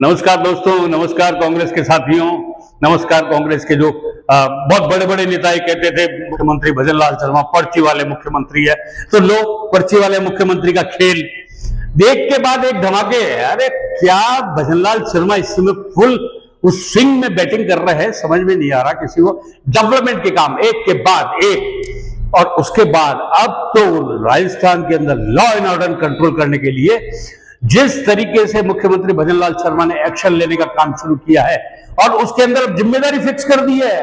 नमस्कार दोस्तों, नमस्कार कांग्रेस के साथियों, नमस्कार कांग्रेस के जो बहुत बड़े बड़े नेता ही कहते थे मुख्यमंत्री भजनलाल शर्मा पर्ची वाले मुख्यमंत्री है, तो लोग पर्ची वाले मुख्यमंत्री का खेल देख के बाद एक धमाके है। अरे क्या भजनलाल शर्मा इस समय फुल उस स्विंग में बैटिंग कर रहे हैं, समझ में नहीं आ रहा किसी को। डेवलपमेंट के काम एक के बाद एक, और उसके बाद अब तो राजस्थान के अंदर लॉ एंड ऑर्डर कंट्रोल करने के लिए जिस तरीके से मुख्यमंत्री भजनलाल शर्मा ने एक्शन लेने का काम शुरू किया है और उसके अंदर जिम्मेदारी फिक्स कर दी है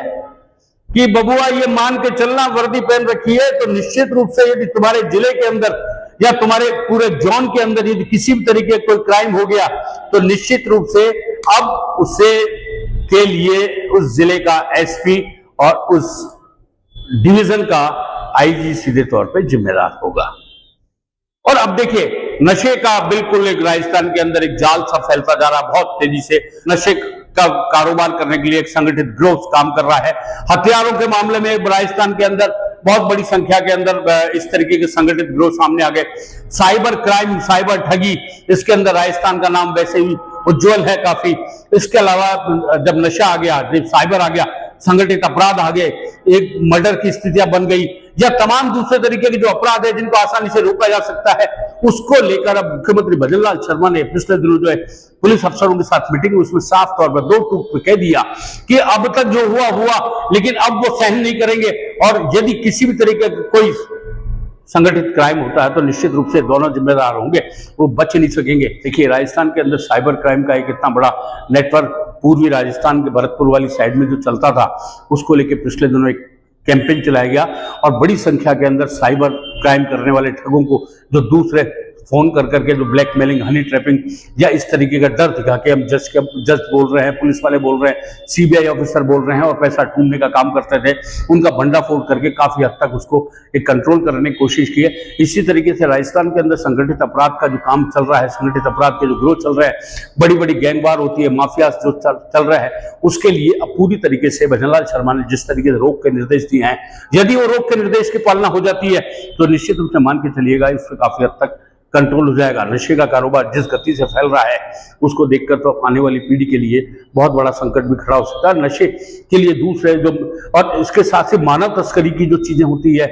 कि बबुआ ये मान के चलना, वर्दी पहन रखी है तो निश्चित रूप से यदि तुम्हारे जिले के अंदर या तुम्हारे पूरे जोन के अंदर यदि किसी भी तरीके का कोई क्राइम हो गया तो निश्चित रूप से अब उसे के लिए उस जिले का एसपी और उस डिवीजन का आईजी सीधे तौर पे जिम्मेदार होगा। और अब देखिए नशे का बिल्कुल एक राजस्थान के अंदर एक जाल सा फैलता जा रहा, बहुत तेजी से नशे का कारोबार करने के लिए एक संगठित गिरोह काम कर रहा है। हथियारों के मामले में राजस्थान के अंदर बहुत बड़ी संख्या के अंदर इस तरीके के संगठित गिरोह सामने आ गए। साइबर क्राइम, साइबर ठगी, इसके अंदर राजस्थान का नाम वैसे ही उज्जवल है काफी। इसके अलावा जब नशा आ गया, जब साइबर आ गया, संगठित अपराध आ गए, एक मर्डर की स्थितियां बन गई, या तमाम दूसरे तरीके के जो अपराध है जिनको आसानी से रोका जा सकता है, उसको लेकर अब मुख्यमंत्री भजनलाल शर्मा ने पिछले दिनों जो है पुलिस अफसरों के साथ मीटिंग में उसमें साफ तौर पर दो टूक पे कह दिया कि अब तक जो हुआ हुआ, लेकिन अब वो सहन नहीं करेंगे और यदि किसी भी तरीके का कोई संगठित क्राइम होता है तो निश्चित रूप से दोनों जिम्मेदार होंगे, वो बच नहीं सकेंगे। देखिए राजस्थान के अंदर साइबर क्राइम का एक इतना बड़ा नेटवर्क पूर्वी राजस्थान के भरतपुर वाली साइड में जो चलता था, उसको लेकर पिछले दिनों एक कैंपेन चलाया गया और बड़ी संख्या के अंदर साइबर क्राइम करने वाले ठगों को जो दूसरे फोन कर करके जो ब्लैकमेलिंग, हनी ट्रैपिंग या इस तरीके का डर दिखा के हम जज बोल रहे हैं, पुलिस वाले बोल रहे हैं, सीबीआई ऑफिसर बोल रहे हैं और पैसा ढूंढने का काम करते थे, उनका भंडाफोड़ करके काफी हद तक उसको एक कंट्रोल करने की कोशिश की है। इसी तरीके से राजस्थान के अंदर संगठित अपराध का जो काम चल रहा है, संगठित अपराध के जो ग्रोथ चल रहा है, बड़ी बड़ी गैंगवार होती है, माफिया जो चल रहा है, उसके लिए अब पूरी तरीके से भजनलाल शर्मा ने जिस तरीके से रोक के निर्देश दिए हैं, यदि वो रोक के निर्देश की पालना हो जाती है तो निश्चित रूप से मान के चलिएगा इससे काफी हद तक कंट्रोल हो जाएगा। नशे का कारोबार जिस गति से फैल रहा है उसको देखकर तो आने वाली पीढ़ी के लिए बहुत बड़ा संकट भी खड़ा हो सकता है। नशे के लिए दूसरे जो, और इसके साथ ही मानव तस्करी की जो चीजें होती है,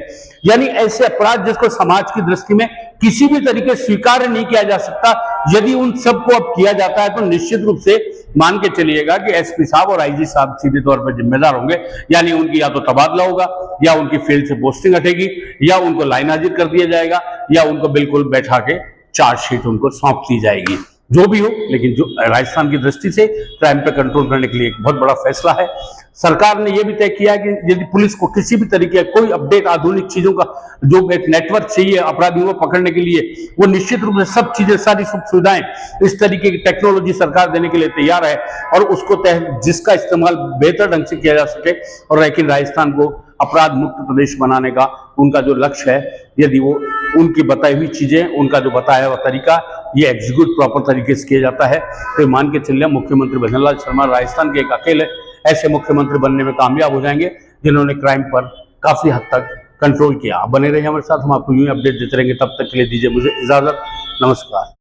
यानी ऐसे अपराध जिसको समाज की दृष्टि में किसी भी तरीके स्वीकार नहीं किया जा सकता, यदि उन सबको अब किया जाता है तो निश्चित रूप से मान के चलिएगा कि एसपी साहब और आईजी साहब सीधे तौर पर जिम्मेदार होंगे। यानी उनकी या तो तबादला होगा या उनकी फील्ड से पोस्टिंग हटेगी या उनको लाइन हाजिर कर दिया जाएगा या उनको बिल्कुल बैठा के चार्जशीट उनको सौंप दी जाएगी, जो भी हो। लेकिन जो राजस्थान की दृष्टि से क्राइम पे कंट्रोल करने के लिए एक बहुत बड़ा फैसला है। सरकार ने यह भी तय किया है कि यदि पुलिस को किसी भी तरीके का कोई अपडेट, आधुनिक चीजों का जो एक नेटवर्क चाहिए अपराधियों को पकड़ने के लिए, वो निश्चित रूप से सब चीजें, सारी सुख सुविधाएं, इस तरीके की टेक्नोलॉजी सरकार देने के लिए तैयार है और उसको जिसका इस्तेमाल बेहतर ढंग से किया जा सके और लेकिन राजस्थान को अपराध मुक्त प्रदेश बनाने का उनका जो लक्ष्य है, यदि वो उनकी बताई हुई चीजें, उनका जो बताया हुआ तरीका ये एग्जीक्यूट प्रॉपर तरीके से किया जाता है तो मान के चलिए मुख्यमंत्री भजनलाल शर्मा राजस्थान के एक अकेले ऐसे मुख्यमंत्री बनने में कामयाब हो जाएंगे जिन्होंने क्राइम पर काफी हद तक कंट्रोल किया। बने रहिए हमारे साथ, हम आपको यूं अपडेट देते रहेंगे। तब तक के लिए दीजिए मुझे इजाजत। नमस्कार।